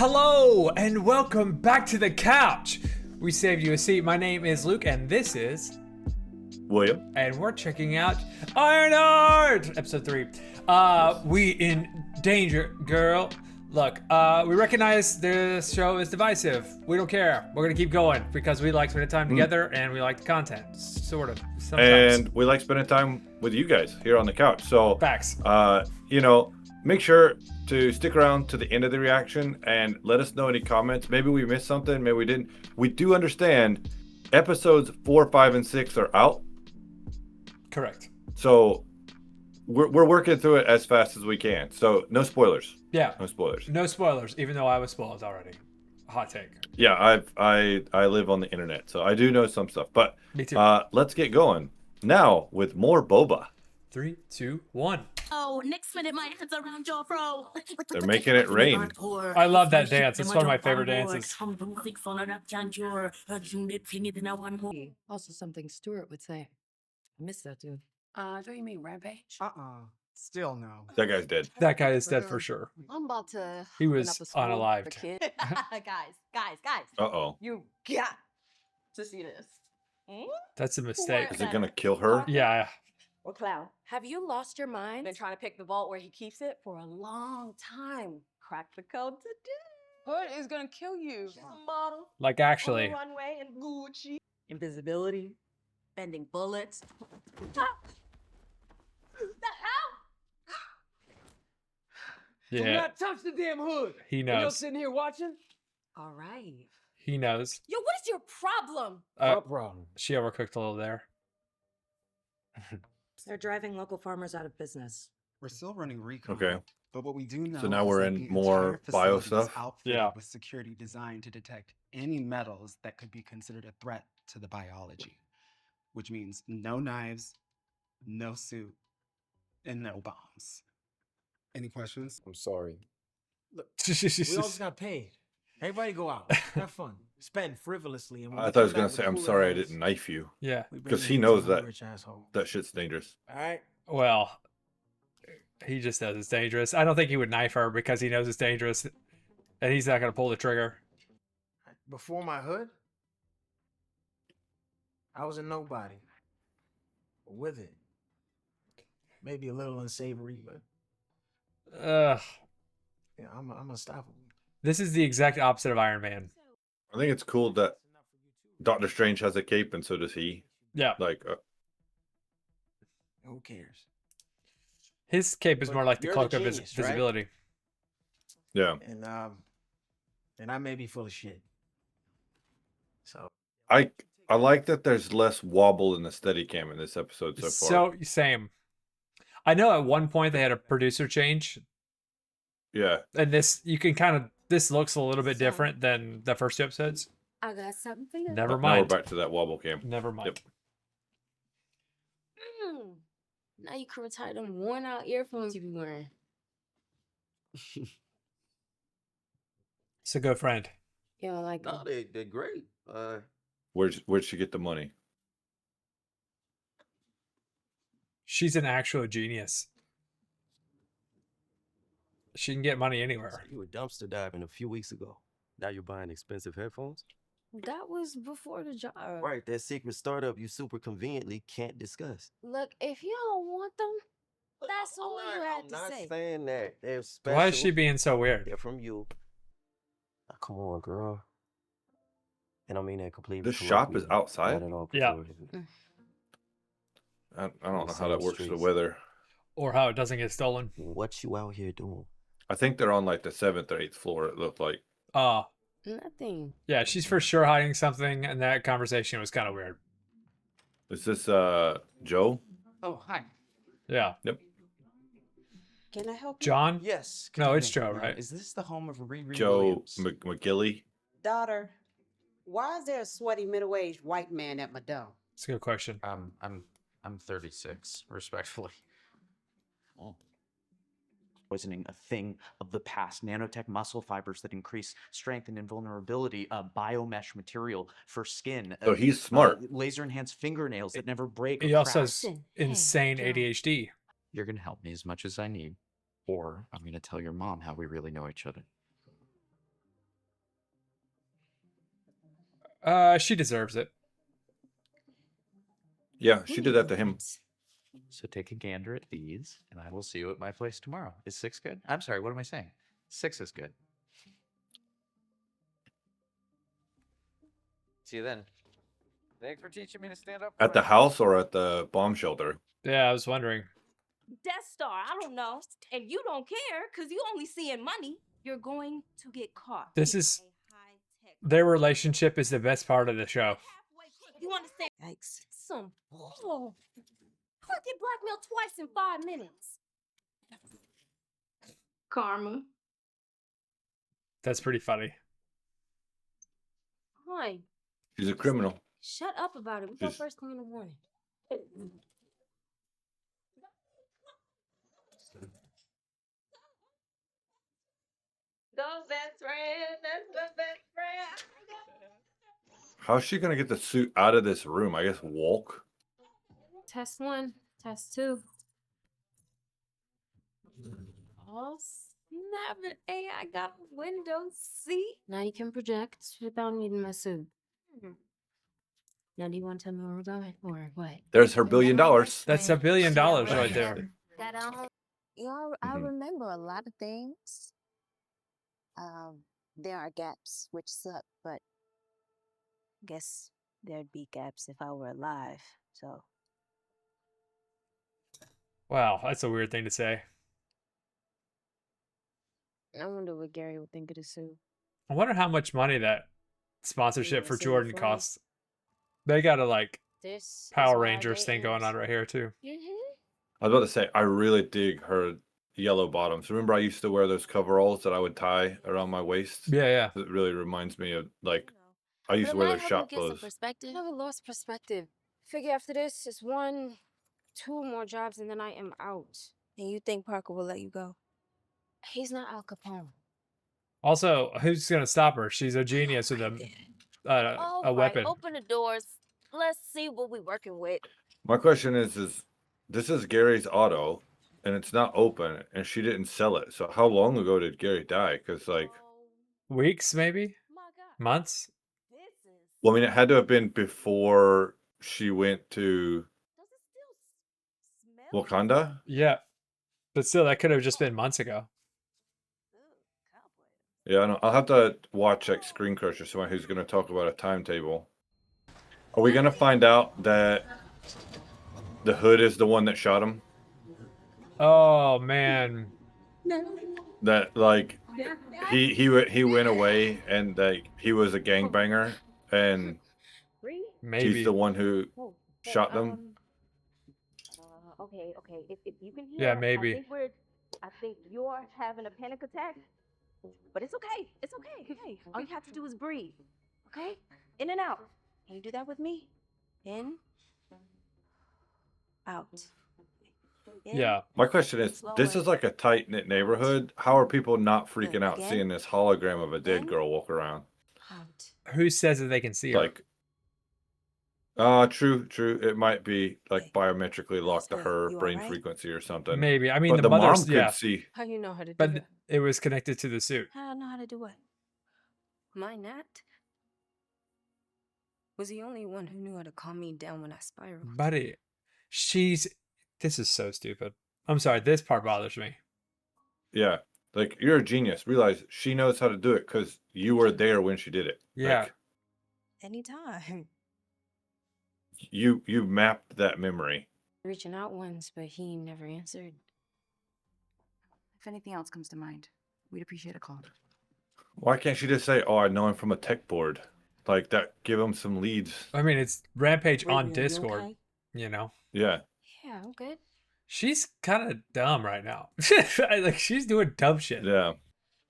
Hello and welcome back to the couch. We saved you a seat. My name is Luke and this is William. And we're checking out Ironheart, episode 3. We in danger, girl. Look, we recognize this show is divisive. We don't care. We're gonna keep going because we like spending time together and we like the content, sort of. Sometimes. And we like spending time with you guys here on the couch. So, Facts. Make sure to stick around to the end of the reaction and let us know any comments. Maybe we missed something, maybe we didn't. We do understand episodes 4, 5, and 6 are out. Correct. So we're working through it as fast as we can. So no spoilers. Yeah. No spoilers. No spoilers, even though I was spoiled already. Hot take. Yeah, I live on the internet, so I do know some stuff. But Me too. Let's get going now with more boba. 3, 2, 1. Oh, next minute my hands around your fro. They're making it rain. I love that dance. It's one of my favorite dances. Also something Stuart would say. I miss that dude. Do you mean Rampage? Still no. That guy's dead. That guy is dead for sure. I'm about to He open was up a school unalived. for kids. Guys. Uh-oh. You got to see this. That's a mistake. Is it gonna kill her? Yeah. Or clown. Have you lost your mind? Been trying to pick the vault where he keeps it for a long time. Crack the code today. Hood is gonna kill you. She's a model. Like On actually. the runway in Gucci. Invisibility. Bending bullets. The hell? Do Yeah. not touch the damn hood. He And you're knows. sitting here watching? All right. He knows. Yo, what is your problem? No problem. She overcooked a little there. They're driving local farmers out of business. We're still running recon. Okay. But what we do know So now is we're that in the more entire bio facility is stuff? outfitted Yeah. with security designed to detect any metals that could be considered a threat to the biology, which means no knives, no suit, and no bombs. Any questions? I'm sorry. We all just got paid. Everybody go out. Have fun. Spend frivolously. And when I we thought I was come gonna back say, with I'm cooler sorry I heads, didn't knife you. Yeah. we bring 'Cause he you knows some that. rich asshole. That shit's dangerous. All right. Well, he just knows it's dangerous. I don't think he would knife her because he knows it's dangerous, and he's not gonna pull the trigger. Before my hood, I was a nobody. But with it, maybe a little unsavory, but Ugh. yeah, I'm unstoppable. This is the exact opposite of Iron Man. I think it's cool that Doctor Strange has a cape and so does he. Yeah. Like, Who cares? His cape is But more like the you're cloak the of genius, right? visibility. yeah. And I may be full of shit. So I like that there's less wobble in the Steadicam in this episode so far. So same. I know at one point they had a producer change, Yeah. and this this looks a little bit different than the first 2 episodes. I got something for you. Never Now we're mind. back to that wobble cam. Never mind. Now you can retire them worn out earphones you be wearing. It's a good friend. You know, like No, they're great. Where'd she get the money? She's an actual genius. She can get money anywhere. You were dumpster diving a few weeks ago. Now you're buying expensive headphones? that was before the job. Right, that secret startup you super conveniently can't discuss. Look, if you don't want them, that's all you had I'm to not say. saying that. They're special. Why is she being so weird? They're from you. Now, come on, girl. And I mean that completely. This shop is colloquially, outside? not at all Yeah. pejorative. I don't know how Same that works for the streets. weather. Or how it doesn't get stolen. What you out here doing? I think they're on like the 7th or 8th floor, it looked like. Nothing. Yeah, she's for sure hiding something, and that conversation was kind of weird. Is this Joe? Oh, hi. Yeah. Can I help you? John? Yes. No, it's evening. Joe, right? Is this the home of Riri Joe Williams? McGilly? Daughter, why is there a sweaty middle-aged white man at my door? It's a good question. I'm 36, respectfully. Poisoning, a thing of the past. Nanotech muscle fibers that increase strength and invulnerability. Biomesh material for skin. So he's smart. Laser enhanced fingernails that never break. He or also crack. has insane Joe. ADHD. You're gonna help me as much as I need, or I'm gonna tell your mom how we really know each other. She deserves it. Yeah, she did that to him. So take a gander at these, and I will see you at my place tomorrow. Is 6 good? I'm sorry, what am I saying? 6 is good. See you then. Thanks for teaching me to stand up. At the house or at the bomb shelter? Yeah, I was wondering. Death Star, I don't know. And you don't care because you only seeing money. You're going to get caught. This is their relationship is the best part of the show. You understand? Yikes. Some bull. I get blackmailed twice in 5 minutes. Karma. That's pretty funny. Hi. She's a criminal. Shut up about it. We go Just- first thing in the morning. Go best friend. That's the best friend. How's she gonna get the suit out of this room? I guess walk. Test 1, test 2. Oh, snap it. Hey, I got a window seat. Now you can project without needing my suit. Now, do you want to tell me where we're going or what? There's her $1 billion. That's $1 billion right there. I remember a lot of things. There are gaps which suck, but I guess there'd be gaps if I were alive. So Wow, that's a weird thing to say. I wonder what Gary would think of the suit. I wonder how much money that sponsorship for see the Jordan flag? costs. They got a like This is Power where our Rangers date thing going is. on right here too. I was about to say, I really dig her yellow bottoms. Remember, I used to wear those coveralls that I would tie around my waist? Yeah, yeah. It really reminds me of, like, I used to wear those shop clothes. Perspective. I never lost perspective. Figure after this, it's 1, 2 more jobs, and then I am out. And you think Parker will let you go? He's not Al Capone. Also, who's gonna stop her? She's a genius with a weapon. Open the doors. Let's see what we're working with. My question is this is Gary's auto, and it's not open, and she didn't sell it. So how long ago did Gary die? Because, like, Weeks, maybe? Months? well, I mean, it had to have been before she went to Wakanda. Yeah. But still, that could have just been months ago. Yeah, I know. I'll have to watch like Screen Crush or someone who's going to talk about a timetable. Are we going to find out that the Hood is the one that shot him? Oh man. That like he went away and like he was a gangbanger and Maybe. he's the one who shot them. Okay. If you can hear, Yeah, maybe. I think you're having a panic attack. But it's okay. It's okay. Hey, all you have to do is breathe. Okay? In and out. Can you do that with me? In. Out. In. Yeah. My question is, this is like a tight knit neighborhood. How are people not freaking out seeing this hologram of a dead girl walk around? Out. Who says that they can see her? Like, true. It might be like biometrically locked to good. her You brain alright? frequency or something. Maybe. I mean, But the mom mother's could yeah. see. How you know how to do But that? it was connected to the suit. How I know how to do what? My not? Was the only one who knew how to calm me down when I spiraled. Buddy, this is so stupid. I'm sorry, this part bothers me. Yeah, like you're a genius. Realize she knows how to do it because you were there when she did it. Yeah. Like, Anytime. you mapped that memory. Reaching out once, but he never answered. If anything else comes to mind, we'd appreciate a call. Why can't she just say, "Oh, I know him from a tech board"? Like that, give him some leads. I mean, it's Rampage Wait, on you Discord, okay? you know. Yeah. Yeah, I'm good. She's kind of dumb right now. Like she's doing dumb shit. Yeah.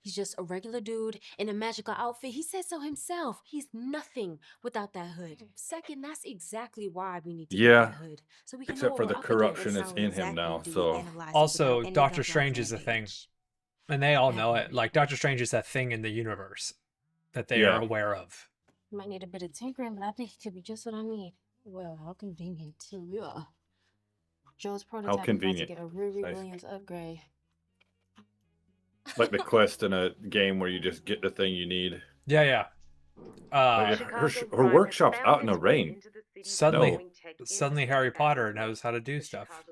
He's just a regular dude in a magical outfit. He said so himself. He's nothing without that hood. Second, that's exactly why we need to get Yeah. that hood. So we can know Except what for we're the up corruption against. is in him now. So Also, Doctor Strange is a thing, and they all know it. Like Doctor Strange is that thing in the universe that they Yeah. are aware of. Might need a bit of tinkering, but I think it could be just what I need. Well, how convenient too. Yeah. Joe's prototype is about to convenient. get a Riri Nice. Williams upgrade. like the quest in a game where you just get the thing you need. Yeah, yeah. Her workshop's out in the rain. Suddenly, No. suddenly Harry Potter knows how to do stuff.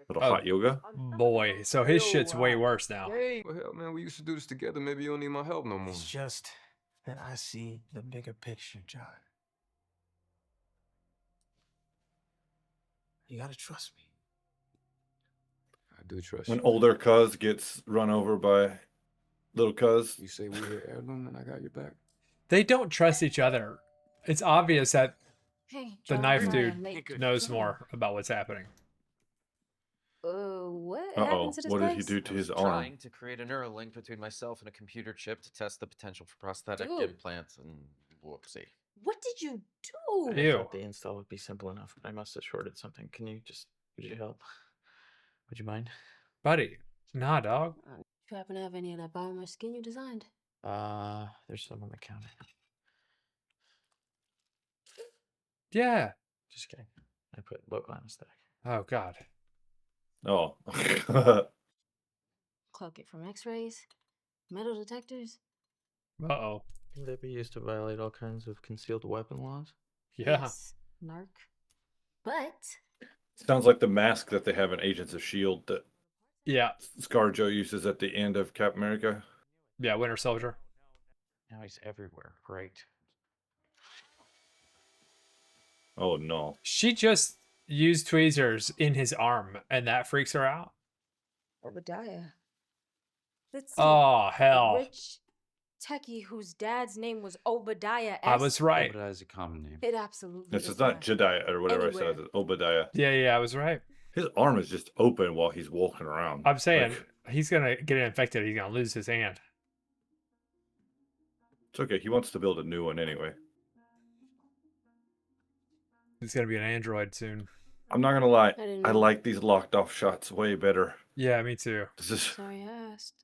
Little Oh. hot yoga. Boy, so his shit's way worse now. Hey, well, hell, man, we used to do this together. Maybe you don't need my help no more. It's just that I see the bigger picture, John. You gotta trust me. I do trust When you. older cuz gets run over by little cuz. You say we hit Heirlum and I got your back. They don't trust each other. It's obvious that Hey, the John, knife I'm dude late. knows more about what's happening. What Uh-oh, happened to this what did he place? do to his arm? Trying to create a neural link between myself and a computer chip to test the potential for prosthetic Dude. implants and whoopsie. What did you do? Ew. thought the install would be simple enough, but I must have shorted something. Would you help? Would you mind? Buddy. Nah, dog. You happen to have any of that biomesh skin you designed? There's some on the counter. Yeah. Just kidding. I put local anesthetic. Oh, God. Oh. Cloak it from x-rays? Metal detectors? Uh-oh. Can they be used to violate all kinds of concealed weapon laws? Yeah. Yes, narc. But Sounds like the mask that they have in Agents of S.H.I.E.L.D. that Yeah. ScarJo uses at the end of Captain America. Yeah, Winter Soldier. Now he's everywhere. Great. Oh, no. She just used tweezers in his arm, and that freaks her out. Obadiah. That's Oh, hell. rich techie whose dad's name was Obadiah. I was right. Obadiah is a common name. It absolutely This is is not not. Jedi or whatever I said. Anywhere. It's Obadiah. Yeah, I was right. His arm is just open while he's walking around. I'm saying Like, he's going to get infected. He's going to lose his hand. it's okay. He wants to build a new one anyway. He's going to be an android soon. I'm not going to lie. I didn't I know. like these locked off shots way better. Yeah, me too. This is Sorry I asked.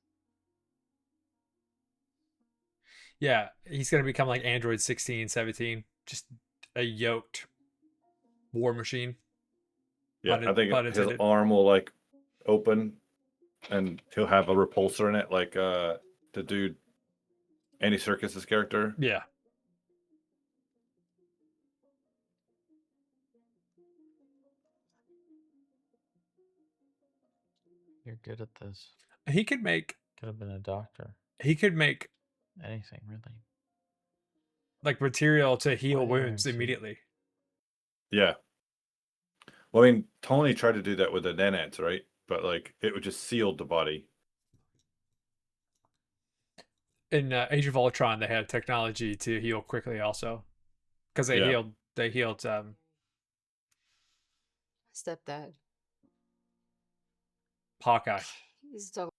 Yeah, he's going to become like Android 16, 17. Just a yoked war machine. yeah. Pun- I think pun his intended. arm will like open, and he'll have a repulsor in it, like the dude, Andy Serkis's character. Yeah. You're good at this. He could make Could have been a doctor. Anything, really. like material to heal Why do wounds I see? immediately. Yeah. Well, I mean, Tony tried to do that with the nanites, right? But like, it would just sealed the body. In Age of Ultron, they had technology to heal quickly also. Because they Yeah. healed Stepdad. Hawkeye. He's talking.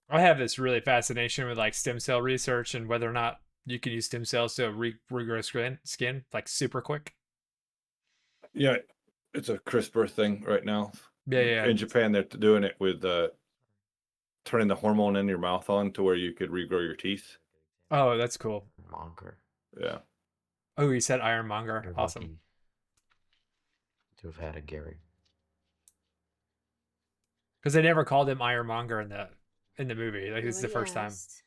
I have this really fascination with like stem cell research and whether or not you can use stem cells to regrow skin like super quick. Yeah, it's a CRISPR thing right now. Yeah. In Japan, they're doing it with turning the hormone in your mouth on to where you could regrow your teeth. Oh, that's cool. Monger. Yeah. Oh, he said Ironmonger. You're Awesome. lucky to have had a Gary. Because they never called him Ironmonger in the movie. Like this is the Nobody first time. asked.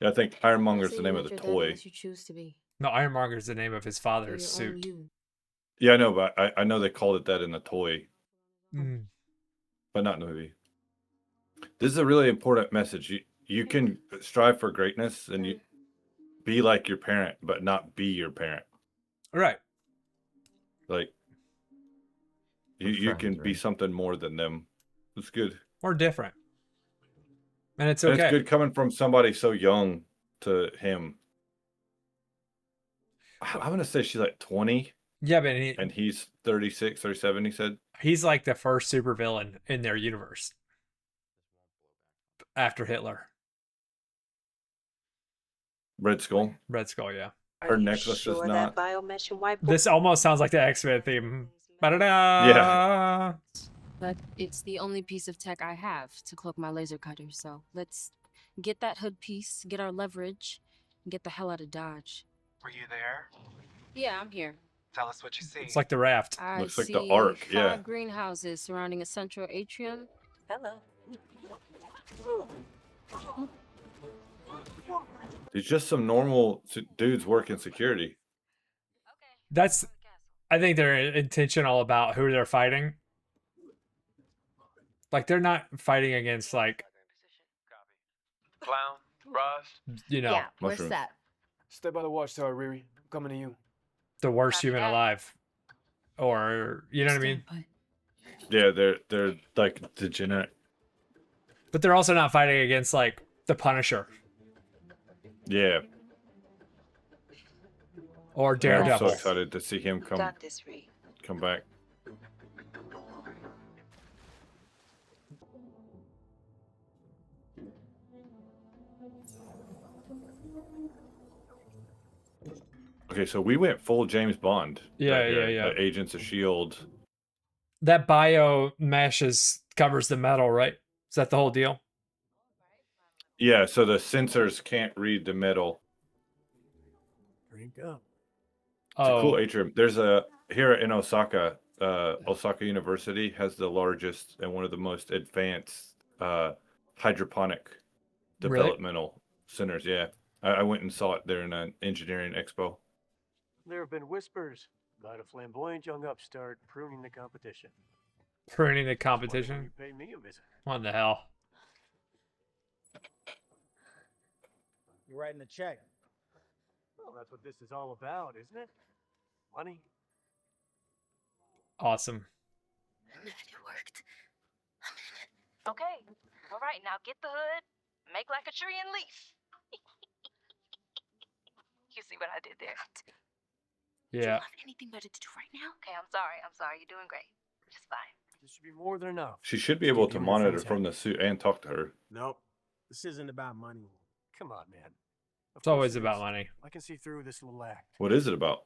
Yeah, I think Never Ironmonger's say the you're name of not the your dad toy. unless you choose to be. No, Ironmonger is the name of his You're father's your own suit. you. Yeah, I know, but I know they called it that in the toy, Mm. but not in the movie. This is a really important message. You can strive for greatness and you be like your parent, but not be your parent. All right. Like We're you can friends, be right? something more than them. It's good. Or different. And it's And okay. it's good coming from somebody so young to him. I'm gonna say she's like 20 Yeah, but and he's 36, 37, he said. he's like the first supervillain in their universe. After Hitler. Red Skull. Red Skull, yeah. Her necklace is not. that biomesh and white This almost sounds like the X-Men theme. Ba-da-da! Yeah. But it's the only piece of tech I have to cloak my laser cutter, so let's get that hood piece, get our leverage, and get the hell out of Dodge. Were you there? Yeah, I'm here. Tell us what you see. It's like the raft. I Looks like see the Ark, 5 yeah. greenhouses surrounding a central atrium. Hello. These just some normal dudes working security. I think they're intentional about who they're fighting. Like they're not fighting against like Clown, Ross. you know Yeah, where's mushrooms. that? Stay by the watchtower, Riri. I'm coming to you. the worst human alive, or you know what I mean. Yeah, they're like degenerate. But they're also not fighting against like the Punisher Yeah. or I'm Daredevil. so excited to see him come back. Okay, so we went full James Bond. Yeah, right here, yeah. Agents of S.H.I.E.L.D. That biomesh covers the metal, right? Is that the whole deal? Yeah, so the sensors can't read the metal. Drink up. It's a cool Oh, atrium. There's a here in Osaka. Osaka University has the largest and one of the most advanced hydroponic Really? developmental centers. Yeah, I went and saw it there in an engineering expo. There have been whispers about a flamboyant young upstart pruning the competition. pruning the That's why competition. you paid me a visit. What the hell? You're writing a check. Well, that's what this is all about, isn't it? Money. Awesome. It worked. Okay. All right, now get the hood, make like a tree and leaf. You see what I did there? Do you Yeah. have anything better to do right now? Okay, I'm sorry. You're doing great. Just fine. This should be more than enough. She should be able Give to you your monitor friend's from the suit and talk to her. Nope. This isn't about money. Come on, man. Of It's always course it about is. money. I can see through this little act. What is it about?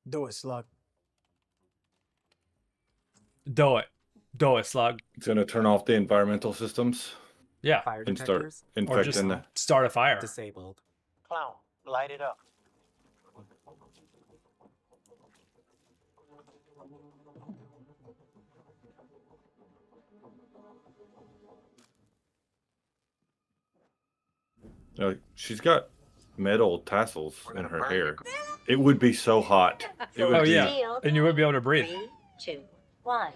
Do it, slug. Do it. Do it, slug. It's gonna turn off the environmental systems Yeah. Fire and start detectors Or just infecting the. start a fire. disabled. Clown, light it up. She's got metal tassels in her hair. It would be so hot. It would Oh be, yeah. And you would be able to breathe. 3, 2, 1.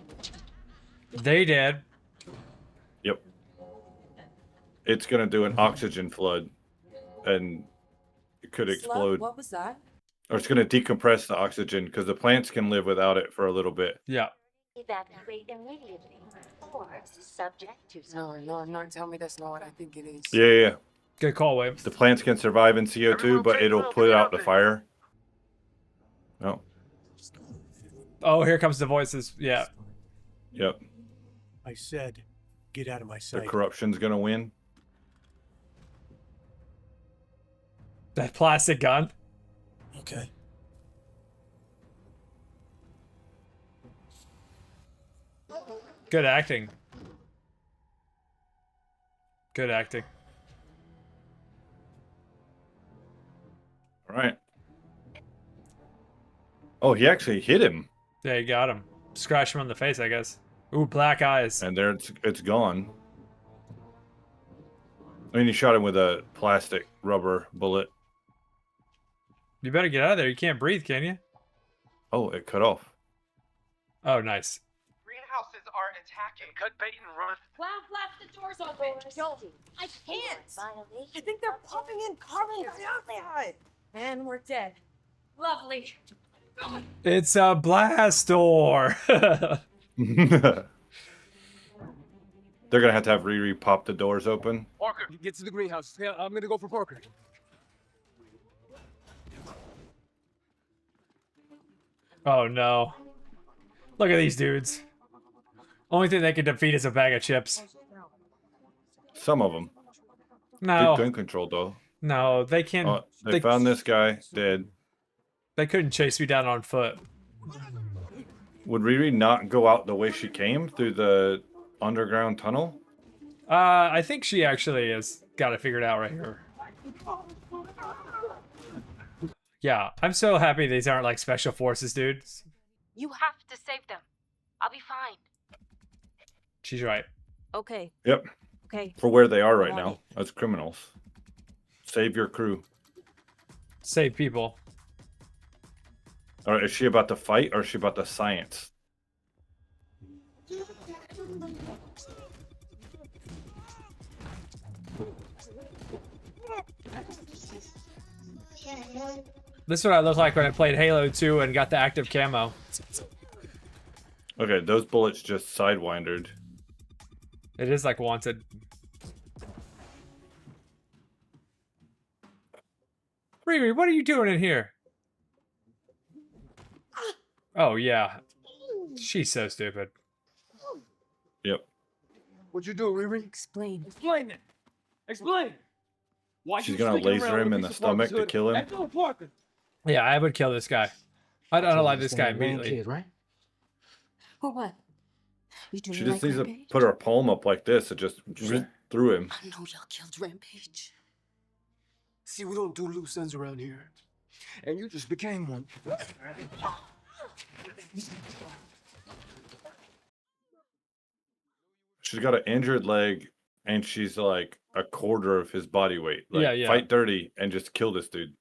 They did. Yep. It's gonna do an oxygen flood, and it could explode. What was that? Or it's gonna decompress the oxygen because the plants can live without it for a little bit. Yeah. Evacuate immediately. Or subject to No, tell me that's not what I think it is. Yeah. Good call, Williams. The plants can survive in CO2, but it'll put out the fire. No. Oh, here comes the voices. Yeah. Yep. I said, get out of my The sight. corruption's gonna win. That plastic gun. Okay. Good acting. Good acting. All right. Oh, he actually hit him, Yeah, you got him. Scratch him on the face, I guess. Ooh, black eyes. and there it's gone. I mean, he shot him with a plastic rubber bullet. You better get out of there. You can't breathe, can you? Oh, it cut off. Oh, nice. Greenhouses are attacking. Cut bait and run. Wow, blast the doors open. Don't. I can't. I think they're pumping in carbon dioxide. And we're dead. Lovely. It's a blast door. They're gonna have to have Riri pop the doors open. Parker, get to the greenhouse. Yeah, I'm gonna go for Parker. Oh no. Look at these dudes. Only thing they can defeat is a bag of chips. Some of them. No. Good gun control though. No, they can't. Oh, they found this guy dead. They couldn't chase me down on foot. Would Riri not go out the way she came through the underground tunnel? I think she actually has got it figured out right here. Yeah, I'm so happy these aren't like special forces dudes. You have to save them. I'll be fine. She's right. Okay. Yep. Okay. For where they are right Got now it. as criminals. Save your crew. Save people. Or is she about to fight or is she about to science? This is what I looked like when I played Halo 2 and got the active camo. Okay, those bullets just sidewindered. It is like Wanted. Riri, what are you doing in here? Oh, yeah. She's so stupid. Yep. What'd you do, Riri? Explain. Explain it. Explain. Why She's you gonna sneaking laser around him with in a the piece of Parker's stomach to hood kill him. at Philip Parker? Yeah, I would kill this guy. I'd unalive this guy immediately. Kid, right? For what? You do She like just needs to Rampage? put her palm up like this and just through him. I know y'all killed Rampage. See, we don't do loose ends around here. And you just became one. She's got an injured leg and she's like a quarter of his body weight. Like, Yeah, yeah. fight dirty and just kill this dude.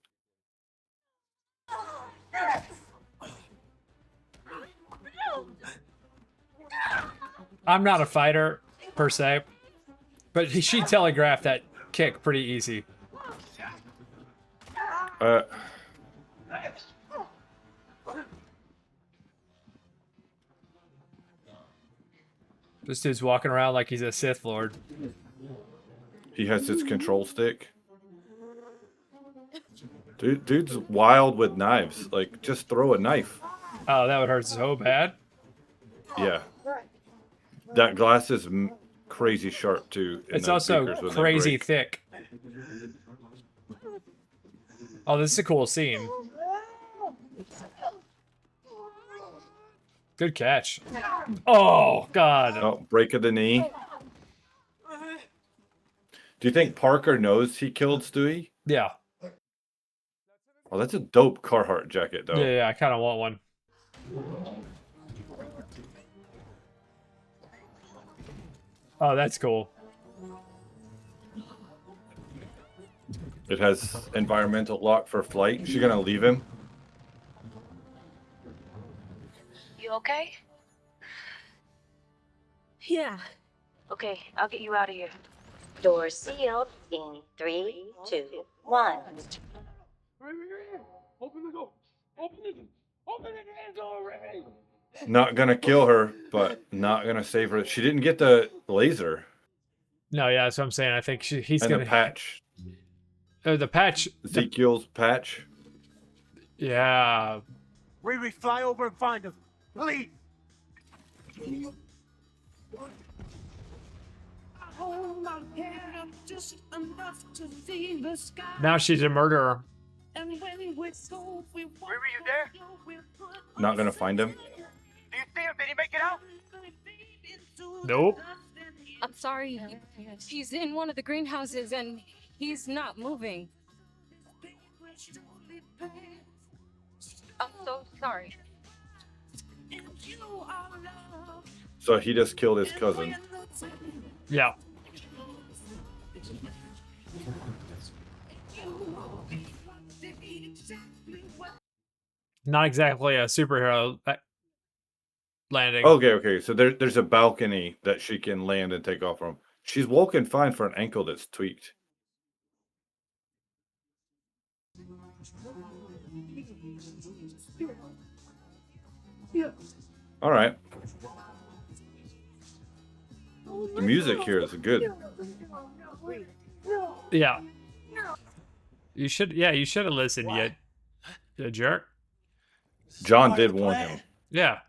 I'm not a fighter, per se. But she telegraphed that kick pretty easy. This dude's walking around like he's a Sith Lord. He has his control stick. Dude's wild with knives. Like, just throw a knife. Oh, that would hurt so bad. Yeah. That glass is crazy sharp, too. and It's those also speakers when they crazy break. thick. Oh, this is a cool scene. Good catch. Oh, God. Oh, break of the knee. Do you think Parker knows he killed Stewie? Yeah. Oh, that's a dope Carhartt jacket, though. Yeah, I kind of want one. Oh, that's cool. It has environmental lock for flight. She gonna leave him? You okay? Yeah. Okay, I'll get you out of here. Doors sealed in 3, 2, 1. Open the door. Open the damn door, Ray. Not gonna kill her, but not gonna save her. She didn't get the laser No, yeah, that's what I'm saying. I think he's and gonna the patch. the patch. Ezekiel's patch. Yeah. Riri, fly over and find him. Please. Now she's a murderer. Riri, you there? Not gonna find him. Do you see him? Did he make it out? Nope. I'm sorry. He's in one of the greenhouses and he's not moving. I'm so sorry. So he just killed his cousin. Yeah. Not exactly a superhero landing. Okay. So there's a balcony that she can land and take off from. She's walking fine for an ankle that's tweaked. All right. The music here is good. Yeah. You should have listened, you jerk. John did warn him. Yeah.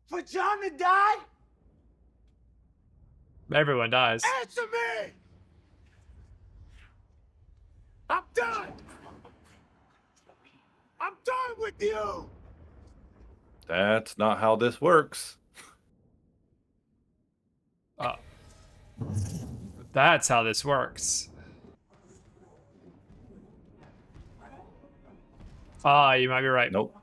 For John to die? Everyone dies. Answer me! I'm done! I'm done with you! That's not how this works. That's how this works. You might be right. Nope.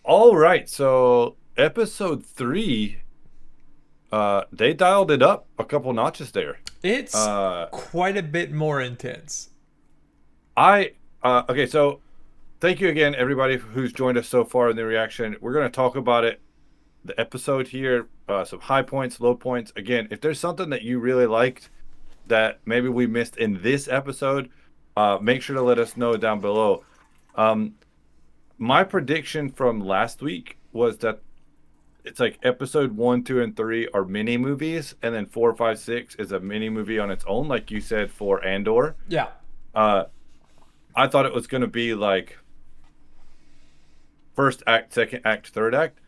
All right, so episode 3, they dialed it up a couple notches there. It's quite a bit more intense. Okay, so thank you again, everybody who's joined us so far in the reaction. We're going to talk about it, the episode here, some high points, low points. Again, if there's something that you really liked that maybe we missed in this episode, make sure to let us know down below. My prediction from last week was that it's like episode 1, 2, and 3 are mini movies, and then 4, 5, 6 is a mini movie on its own, like you said for Andor. Yeah. I thought it was going to be like first act, second act, third act,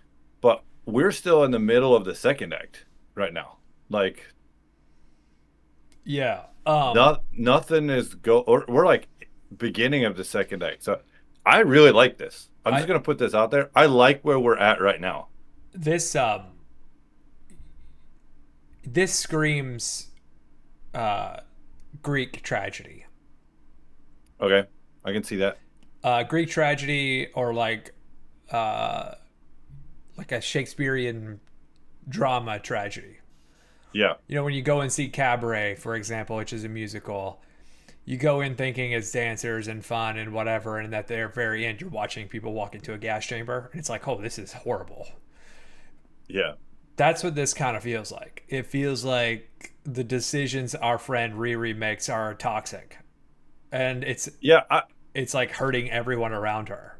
but we're still in the middle of the second act right now. Like, yeah, nothing is we're like beginning of the second act. So I really like this. I'm just going to put this out there. I like where we're at right now. This screams Greek tragedy. Okay, I can see that. Greek tragedy, or like a Shakespearean drama tragedy. Yeah. You know, when you go and see Cabaret, for example, which is a musical, you go in thinking it's dancers and fun and whatever, and at the very end you're watching people walk into a gas chamber, and it's like, oh, this is horrible. Yeah. That's what this kind of feels like. It feels like the decisions our friend Riri makes are toxic. And it's like hurting everyone around her.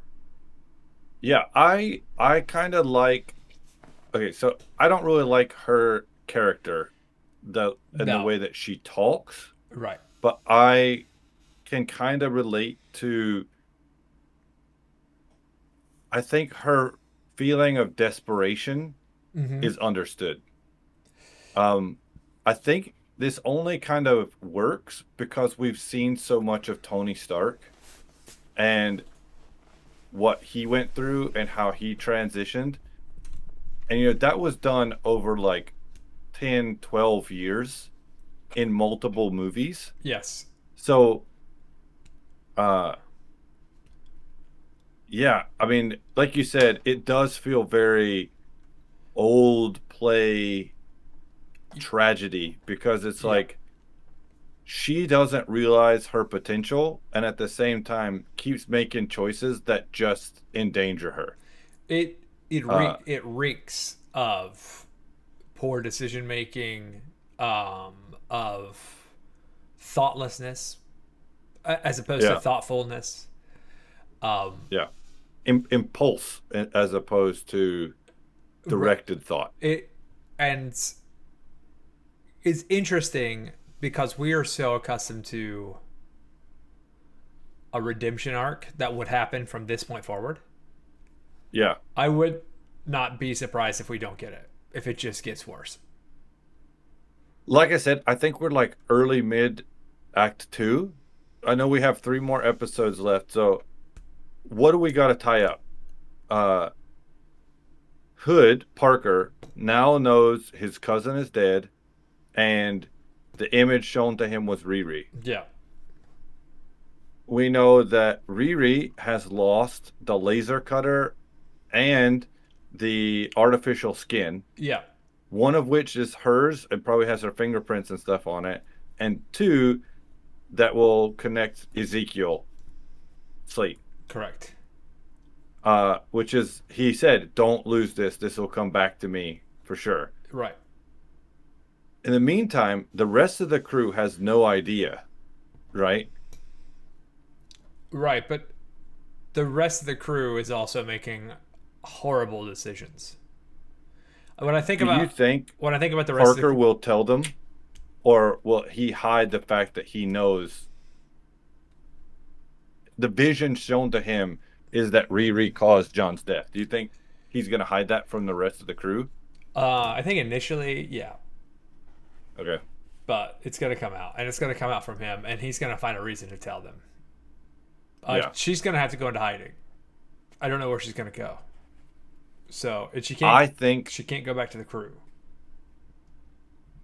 Yeah, I kind of like. Okay, so I don't really like her character, the way that she talks. Right. But I can kind of relate to. I think her feeling of desperation is understood. I think this only kind of works because we've seen so much of Tony Stark and what he went through and how he transitioned. And, you know, that was done over like 10, 12 years in multiple movies. Yes. So, yeah, I mean, like you said, it does feel very old play tragedy because it's like she doesn't realize her potential and at the same time keeps making choices that just endanger her. It reeks of poor decision making, of thoughtlessness as opposed to thoughtfulness. Impulse as opposed to directed thought. And it's interesting because we are so accustomed to a redemption arc that would happen from this point forward. Yeah. I would not be surprised if we don't get it, if it just gets worse. Like I said, I think we're like early mid act 2. I know we have 3 more episodes left, so what do we got to tie up? Hood, Parker, now knows his cousin is dead, and the image shown to him was Riri. Yeah. We know that Riri has lost the laser cutter and the artificial skin. Yeah. One of which is hers and probably has her fingerprints and stuff on it. And 2, that will connect Ezekiel Slate. Correct. Which is, he said, don't lose this. This will come back to me for sure. Right. In the meantime, the rest of the crew has no idea, right? Right, but the rest of the crew is also making horrible decisions. When I think about, you think when I think about the rest Parker of the, will tell them, or will he hide the fact that he knows? The vision shown to him is that Riri caused John's death. Do you think he's going to hide that from the rest of the crew? I think initially, yeah. Okay. But it's going to come out, and it's going to come out from him, and he's going to find a reason to tell them. She's going to have to go into hiding. I don't know where she's going to go. So, and she can't. I think she can't go back to the crew.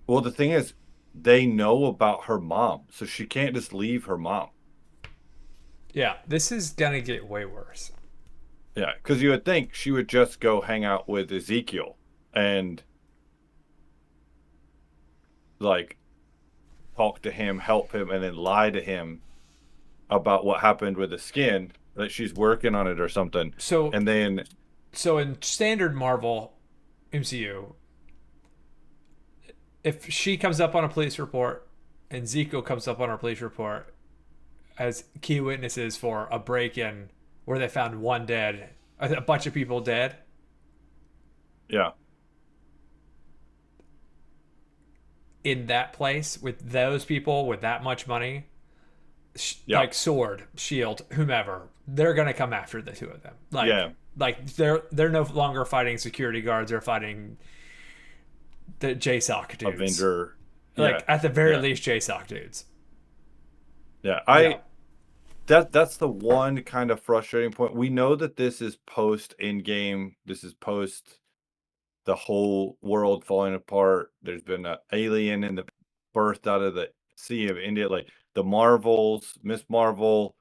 Well, the thing is, they know about her mom, so she can't just leave her mom. Yeah, this is gonna get way worse. Yeah, because you would think she would just go hang out with Ezekiel and like talk to him, help him, and then lie to him about what happened with the skin, that she's working on it or something. So in standard Marvel MCU, if she comes up on a police report and Ezekiel comes up on a police report as key witnesses for a break-in where they found one dead, a bunch of people dead. Yeah. In that place with those people with that much money, like Sword, Shield, whomever, they're gonna come after the two of them. Like they're no longer fighting security guards; they're fighting the JSOC dudes. Avenger. Like at the very least, JSOC dudes. Yeah, that's the one kind of frustrating point. We know that this is post Endgame. This is post the whole world falling apart. There's been an alien in the birthed out of the Sea of India, like the Marvels, Miss Marvel.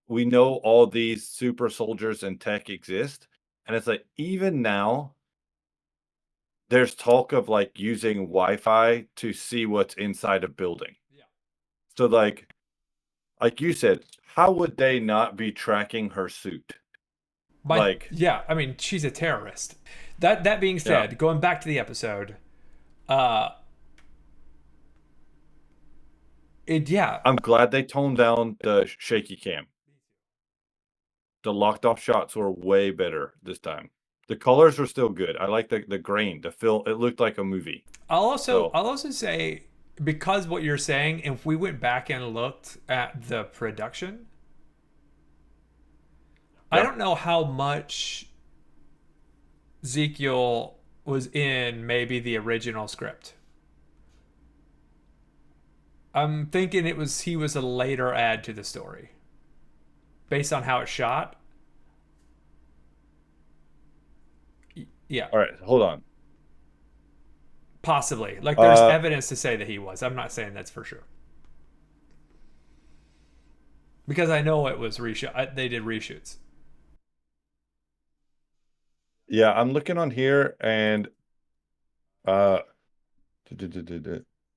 We know all these super soldiers and tech exist, and it's like even now, there's talk of like using Wi-Fi to see what's inside a building. Yeah. So like you said, how would they not be tracking her suit? Yeah, I mean, she's a terrorist. That being said, going back to the episode, I'm glad they toned down the shaky cam. The locked off shots were way better this time. The colors were still good. I like the grain, the film. It looked like a movie. I'll also say, because what you're saying, if we went back and looked at the production, I don't know how much Ezekiel was in maybe the original script. I'm thinking he was a later add to the story. Based on how it's shot. Yeah. All right, hold on. Possibly. Like there's evidence to say that he was. I'm not saying that's for sure. Because I know it was reshot. They did reshoots. Yeah, I'm looking on here and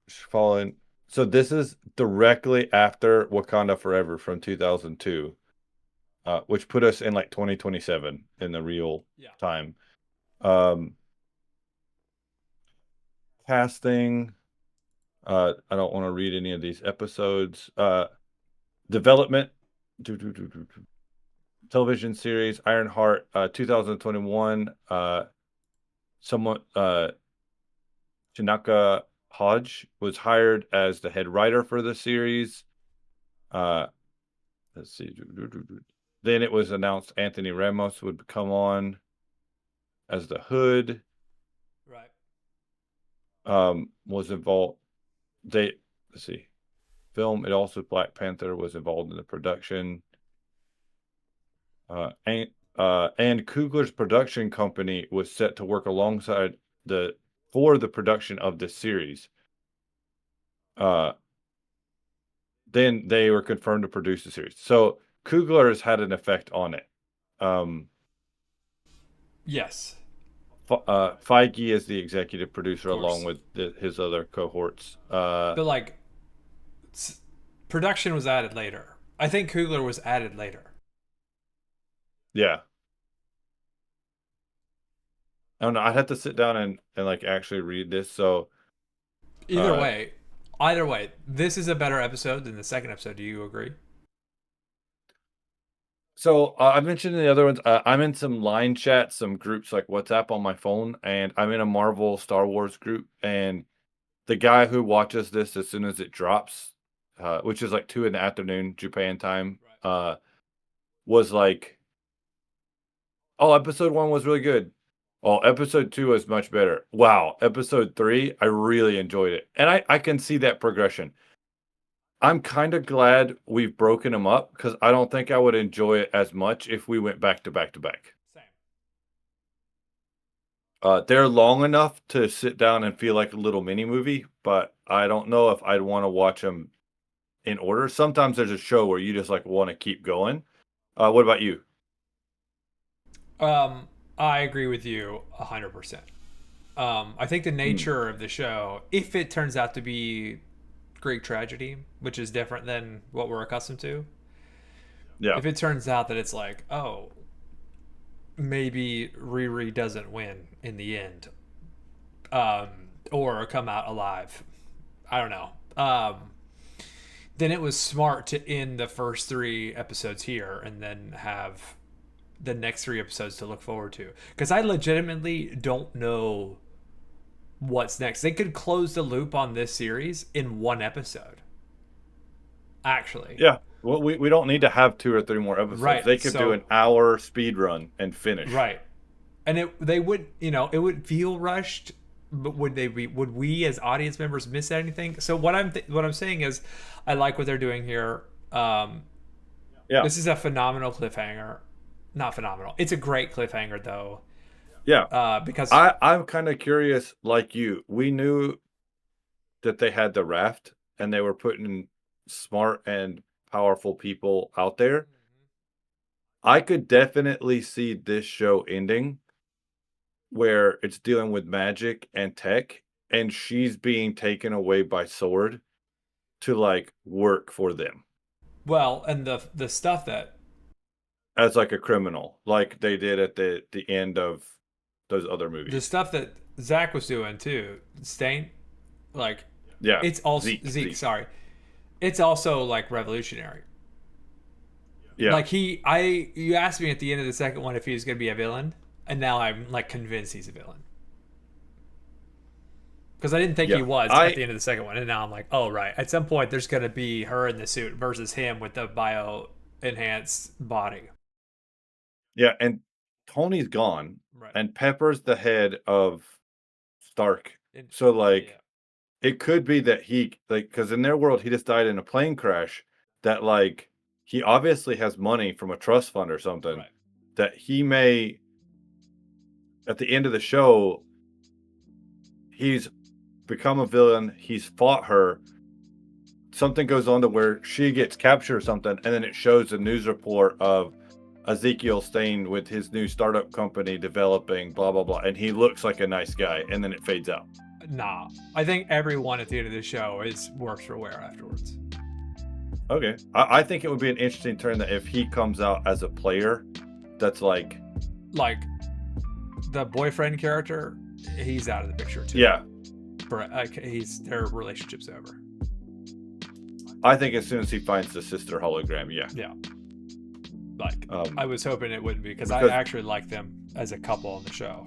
fallen. So this is directly after Wakanda Forever from 2002, which put us in like 2027 in the real time. Casting. I don't want to read any of these episodes. Development. Television series Ironheart, 2021. Chinaka Hodge was hired as the head writer for the series. Let's see. Then it was announced Anthony Ramos would come on as the Hood. Right. Was involved. Let's see. Film. It also Black Panther was involved in the production. And Coogler's production company was set to work alongside for the production of this series. Then they were confirmed to produce the series. So Coogler has had an effect on it. Yes. Feige is the executive producer along with his other cohorts. But like, production was added later. I think Coogler was added later. Yeah. I don't know. I'd have to sit down and like actually read this. So either way, this is a better episode than the second episode. Do you agree? So I mentioned in the other ones, I'm in some line chat, some groups like WhatsApp on my phone, and I'm in a Marvel Star Wars group. And the guy who watches this as soon as it drops, which is like 2 p.m. Japan time, was like, "Oh, episode 1 was really good. Oh, episode 2 was much better. Wow, episode 3, I really enjoyed it." And I can see that progression. I'm kind of glad we've broken them up because I don't think I would enjoy it as much if we went back to back to back. Same. They're long enough to sit down and feel like a little mini movie, but I don't know if I'd want to watch them in order. Sometimes there's a show where you just like want to keep going. What about you? I agree with you 100%. I think the nature of the show, if it turns out to be Greek tragedy, which is different than what we're accustomed to. Yeah. If it turns out that it's like, oh, maybe Riri doesn't win in the end, or come out alive, I don't know. Then it was smart to end the first 3 episodes here and then have the next 3 episodes to look forward to. Because I legitimately don't know what's next. They could close the loop on this series in 1 episode. Actually. Yeah. Well, we don't need to have 2 or 3 more episodes. Right, They could do an hour speed run and finish. Right. And they would, it would feel rushed, but would we as audience members miss anything? So what I'm saying is, I like what they're doing here. Yeah. This is a phenomenal cliffhanger. Not phenomenal. It's a great cliffhanger though. Yeah. Because I'm kind of curious, like you. We knew that they had the raft and they were putting smart and powerful people out there. I could definitely see this show ending where it's dealing with magic and tech, and she's being taken away by Sword to like work for them. Well, and the stuff that as like a criminal, like they did at the end of those other movies. The stuff that Zach was doing too, Stane, like yeah, it's also Zeke. Sorry, it's also like revolutionary. Yeah, like you asked me at the end of the second one if he was going to be a villain, and now I'm like convinced he's a villain. Because I didn't think he was at the end of the second one, and now I'm like, oh right, at some point there's going to be her in the suit versus him with the bio-enhanced body. Yeah, and Tony's gone, right. And Pepper's the head of Stark. So like, it could be that he because in their world he just died in a plane crash. That like he obviously has money from a trust fund or something. Right. That he may, at the end of the show, he's become a villain. He's fought her. Something goes on to where she gets captured or something, and then it shows a news report of Ezekiel Stane with his new startup company developing blah blah blah, and he looks like a nice guy, and then it fades out. Nah, I think everyone at the end of the show works for wear afterwards. Okay, I think it would be an interesting turn that if he comes out as a player, that's like the boyfriend character, he's out of the picture too. Yeah, their relationship's over. I think as soon as he finds the sister hologram, yeah. Like, I was hoping it wouldn't be because I actually like them as a couple on the show.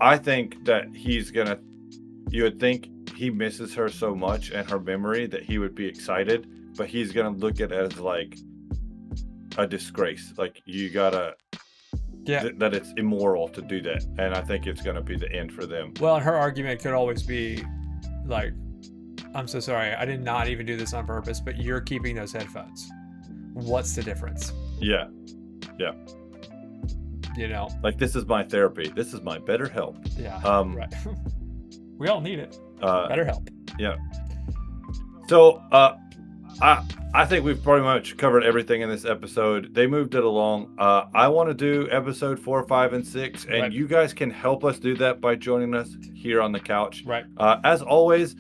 I think that you would think he misses her so much and her memory that he would be excited, but he's gonna look at it as like a disgrace. Like you gotta, that it's immoral to do that, and I think it's gonna be the end for them. Well, and her argument could always be like, I'm so sorry, I did not even do this on purpose, but you're keeping those headphones. What's the difference? Yeah. Like this is my therapy. This is my BetterHelp. Yeah. Right. We all need it. BetterHelp. Yeah. So I think we've pretty much covered everything in this episode. They moved it along. I want to do episode 4, 5, and 6, and you guys can help us do that by joining us here on the couch. Right. As always,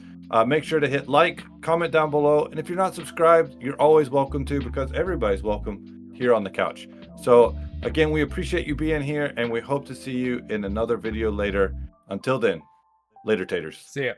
make sure to hit like, comment down below, and if you're not subscribed, you're always welcome to, because everybody's welcome here on the couch. So again, we appreciate you being here, and we hope to see you in another video later. Until then, later taters. See ya.